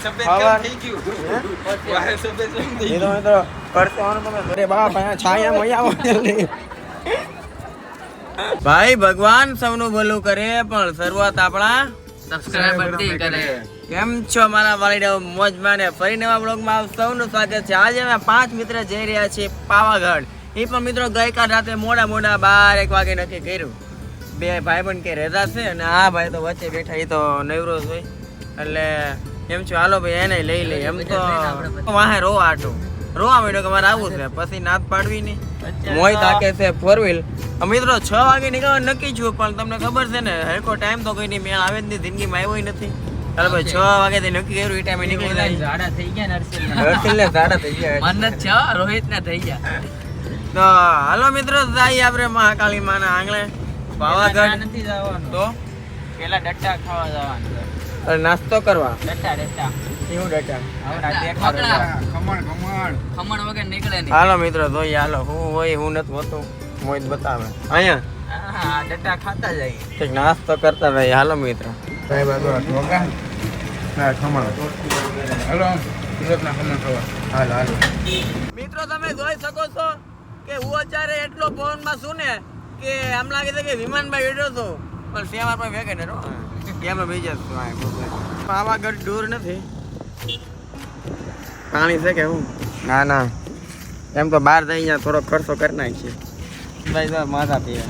સફેદ કેમ થઈ ગયું વારે સફેદ કેમ થઈ ગયું મિત્રો કરતો આનો તમે અરે બાપ અહીંયા છાયા મય આવો ભાઈ ભગવાન સૌનું ભલું કરે પણ શરૂઆત આપણા સબસ્ક્રાઇબર થી કરે. કેમ છો મારા વાલીડો મોજમાં ને ફરી નવા બ્લોગમાં આપ સૌનું સ્વાગત છે. આજે અમે 5 મિત્ર જઈ રહ્યા છીએ પાવાગઢ. એ પણ મિત્રો ગઈકાલ રાતે મોડા 12 વાગે નક્કી કર્યું. બે ભાઈબંધ કે રજા છે અને આ ભાઈ તો વચ્ચે બેઠા, એ તો નવરો જ હોય એટલે એમ છું હાલો ભાઈ એને લઈ લઈ. એમ તો વાહે રોવા માંડ્યો કે મારે આવું છે, પછી નાત પાડવી નહીં. મોહિત આકે છે 4 વ્હીલ. મિત્રો 6 વાગે નીકળવા નક્કી છું, પણ તમને ખબર છે ને હરકો ટાઈમ તો કોઈ નહીં મેળ આવે જ નહીં, જિંદગીમાં આવ્યો નથી. ચાલો ભાઈ 6 વાગે થી નક્કી કર્યું, એ ટાઈમે નીકળી જાય. ઝાડા થઈ ગયા ને હર્ષિલ ને ઝાડા થઈ ગયા, મન જ છે રોહિત ને થઈ ગયા. તો હાલો મિત્રો જઈએ આપણે મહાકાળી માના આંગણે પાવાગઢ. નથી જવાનું તો પેલા ડટ્ટા ખાવા જવાનું. નાસ્તો કરવા. ડટ્ટા એવું ડટા ખમણ વગર નીકળે નહીં. હાલો મિત્રો જોઈએ, હાલો હું હોય હું નથી હોતું, મોહિત બતાવે અહીંયા હા ડટ્ટા ખાતા જાય. કંઈક નાસ્તો કરતા રહીએ. હાલો મિત્રો મિત્રો તમે જોઈ શકો છો કે હું અત્યારે એટલો પવનમાં છું ને કે આમ લાગે છે કે વિમાનમાં બેઠો છું, પણ સેવા પર વેગે ને કેમ બીજા પાવાગઢ દૂર નથી. પાણી છે કે હું ના ના એમ તો બહાર જઈ અહીંયા થોડો ખર્ચો કરી નાખીએ ભાઈ. તો માથા પીએ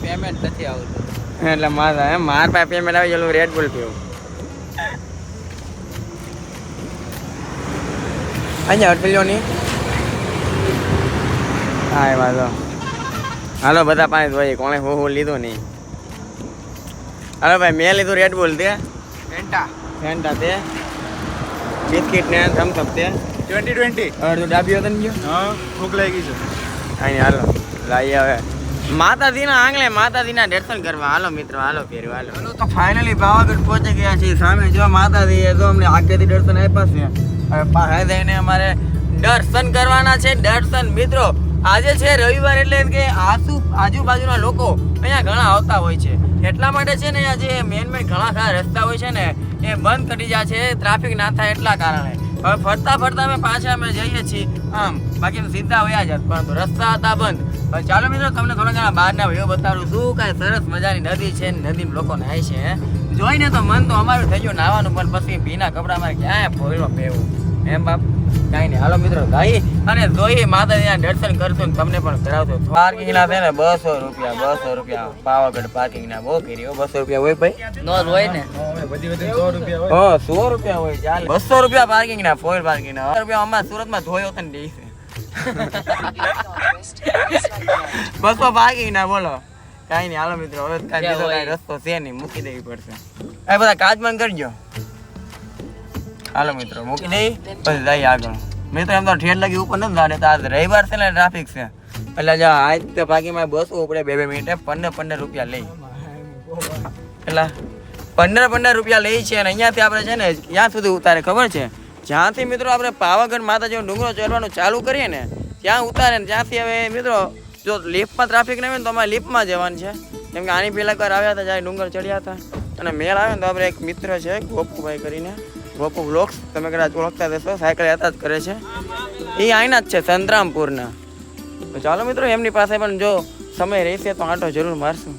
પેમેન્ટ નથી આવતું એટલે માથા એમ માર પાસે પેમેન્ટ આવી ગયેલું રેડ બુલ પીવું. અહીંયા અટલ્યો નહીં. હા એ વાંધો. હાલો બધા પાણી જોઈએ કોણે હું લીધું નહીં. હાલો ભાઈ મેં લીધું રેડ બુલ, તે ફેન્ટા તે બિસ્કિટ ને થમ્સઅપ તે 2020 અડધું ડાબી હતો ને ગયો. હા ભૂખ લાગી છે. અહીં હાલો લાવી હવે માતાજીના આંગણે માતાજીના દર્શન કરવા. હાલો મિત્રો હાલો ફેરવા હાલો. તો ફાઇનલી પાવાગઢ પહોંચી ગયા છીએ. સામે જો માતાજી જો અમને આગળથી દર્શન આપ્યા છે. હવે પાસે જઈને અમારે દર્શન કરવાના છે. દર્શન મિત્રો આજે છે રવિવાર, એટલે કે આજુબાજુના લોકો અહીંયા ઘણા આવતા હોય છે. એટલા માટે છે ને આજે મેન ઘણા ખરા રસ્તા હોય છે ને એ બંધ કરી જાય છે, ટ્રાફિક ના થાય એટલા કારણે. હવે ફરતા અમે પાછા જઈએ છીએ આમ, બાકી સીધા વયા જાત, પરંતુ રસ્તા હતા બંધ. હવે ચાલો મિત્રો તમને થોડા ઘણા બહારના વ્યૂ બતાવું. શું કાંઈ સરસ મજાની નદી છે, નદીમાં લોકો નાય છે. જોઈને તો મન તો અમારું થઈ ગયું નાવાનું, પણ પછી ભીના કપડામાં ક્યાંય ફોરમાં પહેવું એમ બાપ કાંઈ નહીં. હાલો મિત્રો ગાઈ અને જોઈએ માતાજીના દર્શન કરશું ને તમને પણ કરાવશો. પાર્કિંગના છે ને 200 રૂપિયા પાવાગઢ પાર્કિંગના. બહુ કરી 200 રૂપિયા હોય ભાઈ, નો હોય ને બધી 100 રૂપિયા હોય. હા 100 રૂપિયા હોય ચાલે. 200 રૂપિયા પાર્કિંગના, ફોર પાર્કિંગના. 100 રૂપિયા અમારા સુરતમાં ધોયો હતો ને દે છે 200 પાર્કિંગના. બોલો કાંઈ નહીં. હાલો મિત્રો હવે કાંઈ રસ્તો છે નહીં, મૂકી દેવી પડશે. એ બધા કાચ બંધ કરજો. હાલો મિત્રો મૂકી દઈ પછી જઈએ આગળ. મિત્રો એમ તો ઠેર લગી ઉપર નથી જાણે, તો આજ રવિવાર છે ને ટ્રાફિક છે એટલે જો આજ તો પાકીમાં બસવું પડે 2 મિનિટે 15 રૂપિયા લઈ. એટલે 15 રૂપિયા લઈ છે. અને અહીંયાથી આપણે છે ને ક્યાં સુધી ઉતારે ખબર છે? જ્યાંથી મિત્રો આપણે પાવાગઢ માતાજીનો ડુંગરો ચડવાનું ચાલુ કરીએ ને ત્યાં ઉતારે ને ત્યાંથી હવે મિત્રો જો લિફ્ટમાં ટ્રાફિક નહીં હોય ને તો અમારે લિફ્ટમાં જવાનું છે. કેમ કે આની પહેલાં એકવાર આવ્યા હતા જ્યારે ડુંગર ચડ્યા હતા અને મેળ આવે ને તો આપણે એક મિત્ર છે ગોપુભાઈ કરીને, ગોપુ બ્લોગ્સ તમે કદાચ ઓળખતા રહેશો, સાયકલ યાત્રા જ કરે છે. એ અહીંના જ છે સંતરામપુરના. તો ચાલો મિત્રો એમની પાસે પણ જો સમય રહેશે તો આંટો જરૂર મારશું.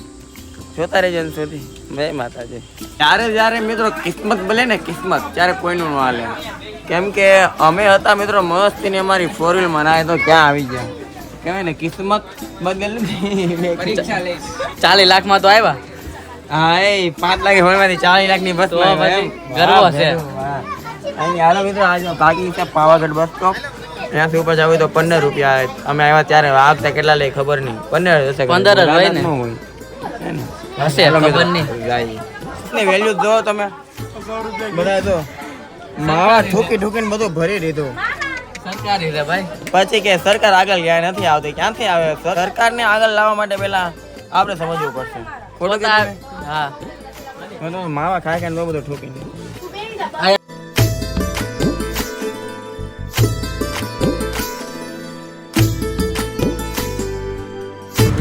જોતા રહેજો સુધી. જય માતાજી. જ્યારે મિત્રો કિસ્મત બને ને કિસ્મત ત્યારે કોઈનું ન હાલે. કેમ કે અમે હતા મિત્રો મસ્તીની અમારી 4 વ્હીલમાં ના તો ક્યાં આવી ગયા કહેવાય ને કિસ્મત બદલ 40 લાખમાં તો આવ્યા. હા એ 5 લાખ હોળમાંથી 40 લાખની બસ ગર્વ છે. અહીં હાલો મિત્રો આજે પાર્કિંગ છે પાવાગઢ બસ સ્ટોપ. ત્યાંથી ઉપર જવું તો 15 રૂપિયા. અમે આવ્યા ત્યારે આગતા કેટલા લઈ ખબર નહીં, 15 હશે 15 હોય ને હશે ખબર નહીં. વેલ્યુ જો તમે બધા જો માવા ઠોકીને બધું ભરી દીધું. સરકારી છે ભાઈ. પછી કે સરકાર આગળ ગયા નથી આવતી. ક્યાંથી આવે? સરકારને આગળ લાવવા માટે પહેલા આપણે સમજવું પડશે. ખોટું હા માવા ખાય બહુ બધું ઠોકીને.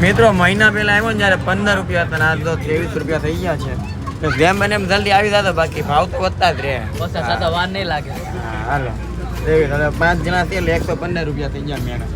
મિત્રો મહિના પહેલા આવ્યો ને જયારે 15 રૂપિયા હતા, આજ તો 23 રૂપિયા થઈ ગયા છે. જેમ બને એમ જલ્દી આવી જતો, બાકી ભાવ તો વધતા જ રહે. ઓછા થતા વાર નહીં લાગે. હા, હાલો 5 જણા છે એટલે 115 રૂપિયા થઈ ગયા મેળા.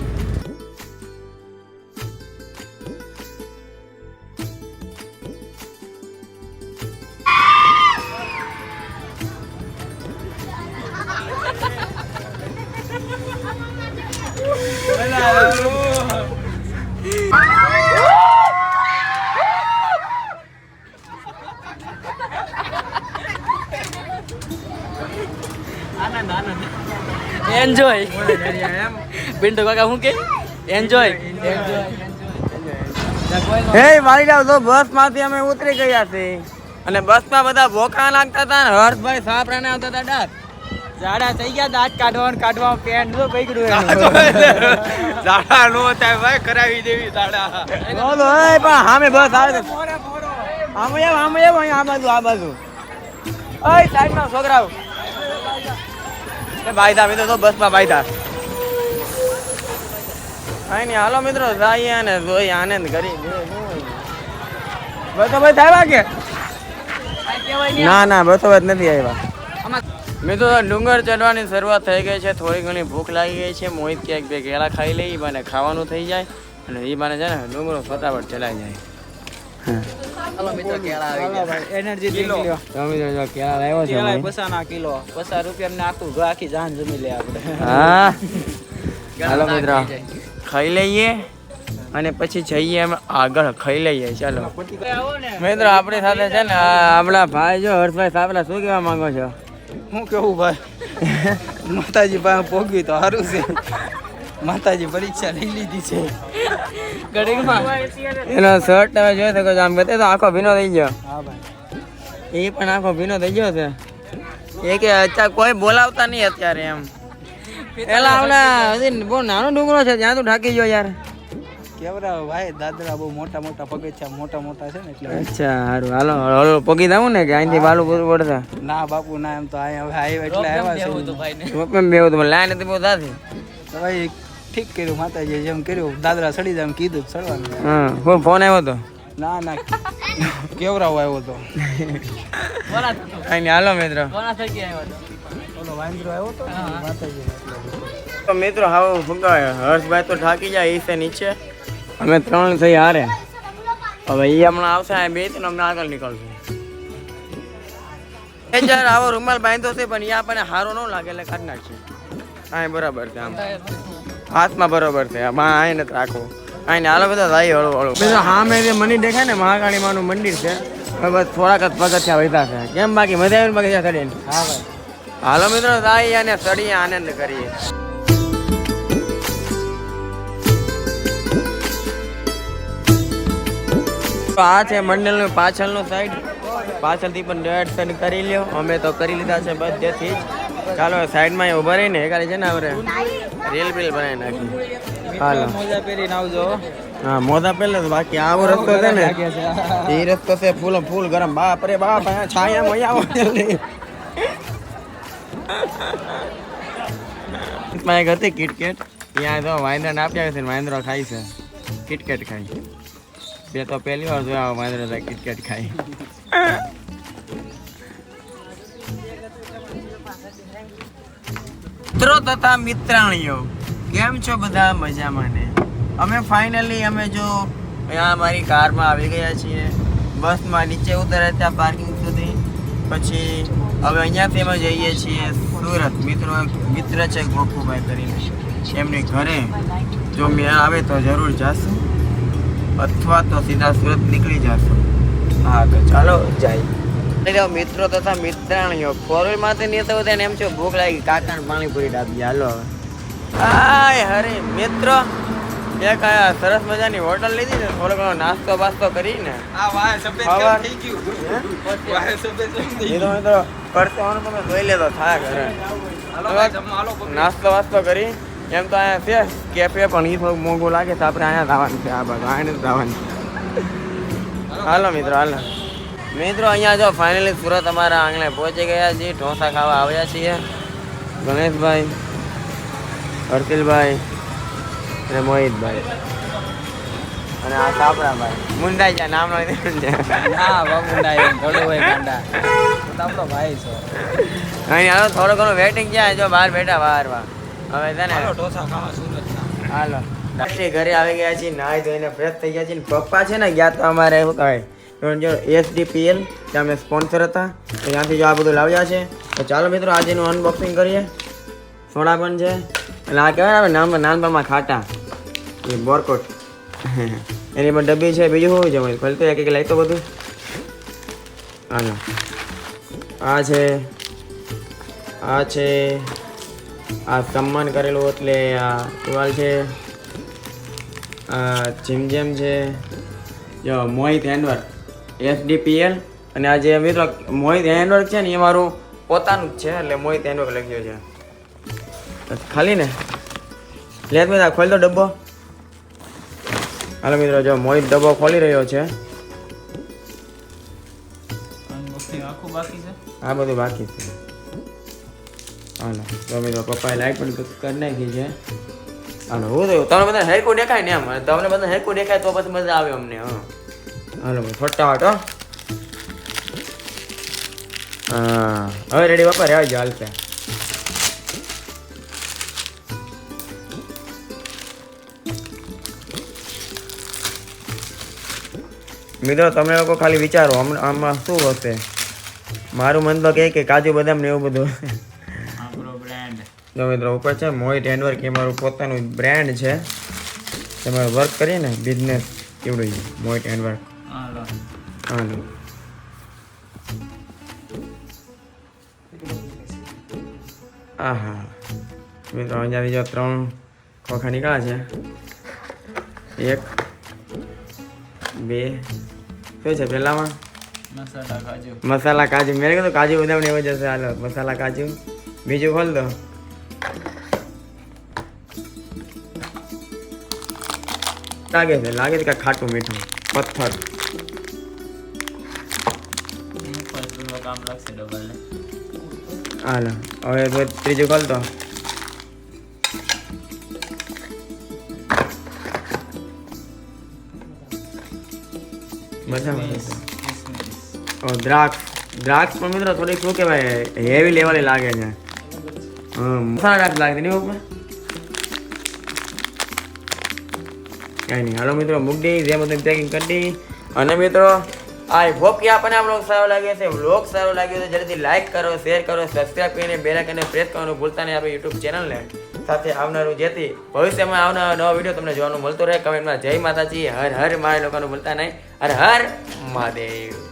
એન્જોય. પિન્ટુ કાકા શું કે એન્જોય. હે મારી જાવ તો બસ માંથી અમે ઉતરી ગયા છે અને બસ માં બધા ભોકા નાખતા હતા ને હર્ષભાઈ સાપરાને આવતા હતા ડાક ઝાડા થઈ ગયા, દાંત કાઢવા પેન્ટ તો પકડ્યું. ઝાડા નો થાય ભાઈ, કરાવી દેવી ઝાડા. બોલો એ પણ સામે બસ આવે છે. આમ આ બાજુ ઓય સાઈડ માં છોકરાઓ એ ભાઈ દા મિત્રો તો બસ માં ભાઈ દા. કઈ નહીં, હાલો મિત્રો જઈએ ને જોઈ આનંદ કરી. બસો ભાઈ આવ્યા કે ના બસો ભાઈ નથી આવ્યા. મિત્રો ડુંગર ચડવાની શરૂઆત થઈ ગઈ છે, થોડી ઘણી ભૂખ લાગી ગઈ છે. મોહિત ક્યાંક 2 કેળા ખાઈ લઈ, બાને ખાવાનું થઈ જાય અને એ બાને છે ને ડુંગરો ફટાફટ ચલાઈ જાય. ચાલો મિત્રો કેળા આવી ગયા. એનર્જી કિલો મિત્રો કેળા લાવ્યો છે કેળા પસાના કિલો 50 રૂપિયા ને આખું આખી જાન જમી લે આપણે. હા હાલો મિત્રો ખાઈ લઈએ અને પછી જઈએ અમે આગળ ખાઈ લઈએ. ચાલો મિત્રો આપણી સાથે છે ને આપણા ભાઈ જો હર્ષભાઈ સાપરા, શું કહેવા માંગો છો? હું કેવું ભાઈ, માતાજી પાસે પોગ્યું તો સારું છે. માતાજી પરીક્ષા લઈ લીધી છે ઘડીકમાં. એનો શર્ટ તમે જોઈ શકો છો, આમ ગતે તો આખો ભીનો થઈ ગયો. હા ભાઈ, એ પણ આખો ભીનો થઈ ગયો છે. એ કે અચ્છા કોઈ બોલાવતા નહીં અત્યારે એમ. પેલા આવડા હજી બહુ નાનો ડુંગરો છે ત્યાં તો ઢાકી ગયો યાર. કેવરા ભાઈ દાદરા બહુ મોટા પગથિયા મોટા છે ને એટલે. અચ્છા સારું, હાલો હળો પગી દઉં ને કે અહીંથી બાલું પૂરું પડતા. ના બાપુ ના, એમ તો અહીંયા આવ્યા એટલે આવ્યા છે. બેવું તો લાઈન હતી બહુ દાદી. તો ભાઈ ઠીક કર્યું, માતાજી જેમ કર્યું દાદરા સડી જાય એમ કીધું ચડવાનું. હા ફોન આવ્યો હતો. ના કેવરાઓ આવ્યો હતો. કઈ નહીં, હાલો મિત્રો. ઓલો વાંદરો આવ્યો હતો માતાજી. તો મિત્રો હવે ફૂંકાય હર્ષભાઈ તો થાકી જાય એ છે નીચે, અમે 3 થઈ હારે. હવે એ હમણાં આવશે 2 થી અમને આગળ નીકળશું. યાર આવો રૂમાલ બાંધ્યો છે પણ એ આપણને સારો ન લાગે એટલે કાઢી નાખશે. હા બરાબર છે, આમ હાથમાં બરોબર છે, અહીં નથી રાખવું. અહીં હાલો બધા જાય હળવું. મિત્રો હા મેં જે મંદિર દેખાય ને મહાકાળી માનું મંદિર છે, બસ થોડાક જ પગથિયા વધ્યા છે. કેમ બાકી મજા આવી પગથિયા ચડીને? હા ભાઈ, હાલો મિત્રો જાય અને ચડીએ આનંદ કરીએ. આ છે મંડળનું પાછળનું સાઈડ, પાછળથી પણ દર્શન કરી લ્યો. અમે તો કરી લીધા છે બધેથી જ. ચાલો સાઈડમાં ઉભા રહીને એકાડી છે ને આપણે રીલ બનાવી નાખી. હાલો મોજા પહેરીને આવજો. હા મોજા પહેલે તો બાકી આવો રસ્તો છે ને એ રસ્તો છે ફૂલ ગરમ. બાપ રે બાપ, છાયા મયા આવો જલ્દી. એક હતી કિટકેટ, ત્યાં તો વાંદરાને આપ્યા છે, વાંદરો ખાય છે કિટકેટ ખાય. બે તો પહેલી વાર જોયા વાંદરો કિટકેટ ખાય. મિત્રો તથા મિત્રાણીઓ કેમ છો બધા? મજામાં ને? અમે ફાઇનલી જો અહીંયા અમારી કારમાં આવી ગયા છીએ. બસમાં નીચે ઉતર્યા ત્યાં પાર્કિંગ સુધી. પછી હવે અહીંયાથી અમે જઈએ છીએ સુરત. મિત્ર છે ગોપુભાઈ કરીને, એમની ઘરે જો મેં આવે તો જરૂર જાશું, અથવા તો સીધા સુરત નીકળી જશું. હા તો ચાલો જાય. મિત્રો તથા મિત્રાણીઓ 4 માંથી નહીં તો એને એમ છે ભૂખ લાગી, કાકાને પાણીપુરી ડાબી. હાલો હવે હાય હરે મિત્રો, એક સરસ મજાની હોટલ લીધી ને, થોડો ઘણો નાસ્તો બાસ્તો કરીને આ વાહ સફેદ કેમ થઈ ગયું? વાહ સફેદ કેમ થઈ ગયું? તો પરસેવાનો તમે જોઈ લેતો થાય ઘરે. હાલો ભાઈ જમવા હાલો. નાસ્તો વાસ્તો કરી એમ તો અહીંયા છે કેફે, પણ એ થોડુંક મોંઘું લાગે તો આપણે અહીંયા જવાનું છે. આ બાજુ અહીંયા જવાનું. હાલો મિત્રો હાલો મિત્રો, અહીંયા જો ફાઇનલી સુરત અમારા આંગણે પહોંચી ગયા છીએ. ઢોસા ખાવા આવ્યા છીએ. ગણેશભાઈ, હર્ષિલભાઈ અને મોહિતભાઈ. અને આ સાપરાભાઈ મુંડાઈ જા નામ નો ના બાબુ ના થોડું હોય ગાંડા તો આપણો ભાઈ છો અહીં હાલો થોડો ઘણો વેટિંગ ક્યાં જો બહાર બેઠા બહારમાં હવે છે ને ઢોસા ખાવા સુરત હાલો રાત્રે ઘરે આવી ગયા છીએ નાહી ધોઈને ફ્રેશ થઈ ગયા છીએ ને પપ્પા છે ને ગયા તો અમારે શું કહેવાય જો SDPL ત્યાં અમે સ્પોન્સર હતા તો ત્યાંથી જો આ બધું લાવ્યા છે તો ચાલો મિત્રો આજનું અનબોક્સિંગ કરીએ સોડા પણ છે એટલે આ કહેવાય ને નાનપણમાં ખાટા એ બોરકોટ એની પણ ડબ્બી છે બીજું શું છે ખોલતો એક લઈ તો બધું હાલો આ છે આ સન્માન કરેલું એટલે આ ટુવાલ છે જીમજેમ છે જો મોહિત હેન્ડવર્ક SDPL અને આ જે મિત્રો મોહિત હેન્ડવર્ક છે ને એ મારું પોતાનું જ છે એટલે મોહિત હેન્ડવર્ક લખ્યો છે ખાલી ને લે મિત્રો ખોલી દો ડબ્બો હાલો મિત્રો જો મોહિત ડબ્બો ખોલી રહ્યો છે આખું બાકી છે આ બધું બાકી છે હાલો તો મિત્રો પપ્પાએ લાઈટ પણ કરી નાખી છે હાલો હું થયું તમને બધા હેરકું દેખાય ને એમ તમને બધા હેરકું દેખાય તો પછી મજા આવે અમને હા હાલો ફટાફટ હા હવે રેડી બાપા રહેવા જ હાલશે મિત્રો તમે લોકો ખાલી વિચારો આમાં શું હશે મારું મન તો કહે કે કાજુ બદામ ને એવું બધું જો મિત્રો ઉપર છે મોહિત હેન્ડવર્ક એ મારું પોતાનું બ્રાન્ડ છે તમારે વર્ક કરીએ ને બિઝનેસ કેવડું છે મોહિત હેન્ડવર્ક હાલો આહા મિત્રો અહીંયાથી જો 3 ખોખા નીકળ્યા છે 1 2 શું છે પહેલામાં મસાલા કાજુ મેં કીધું કાજુ બદામ ને એવું જશે હાલો મસાલા કાજુ બીજું ખોલ દો લાગે છે કે ખાટું મીઠું પથ્થર હાલો હવે ત્રીજું ખોલ દો દ્રાક્ષ પણ મિત્રો થોડીક શું કહેવાય હેવી લેવલે લાગે છે મસાલા દ્રાક્ષ લાગે નહીં ઉપર કઈ નહીં હાલો મિત્રો મૂકી દઈ જેમ બધું પેકિંગ કરી દઈ અને મિત્રો આઈ હોપ કે આપણને આ વ્લોગ સારો લાગ્યો છે વ્લોગ સારો લાગ્યો તો જલ્દી લાઈક કરો શેર કરો સબસ્ક્રાઇબ કરીને બેલ આઇકનને પ્રેસ કરવાનું ભૂલતા નહીં આપણી YouTube ચેનલને સાથે આવનારું જેથી ભવિષ્યમાં આવનારો નવો વિડીયો તમને જોવાનું મળતો રહે કમેન્ટમાં જય માતાજી હર હર મારે લોકોનું ભૂલતા નહીં હર હર મહાદેવ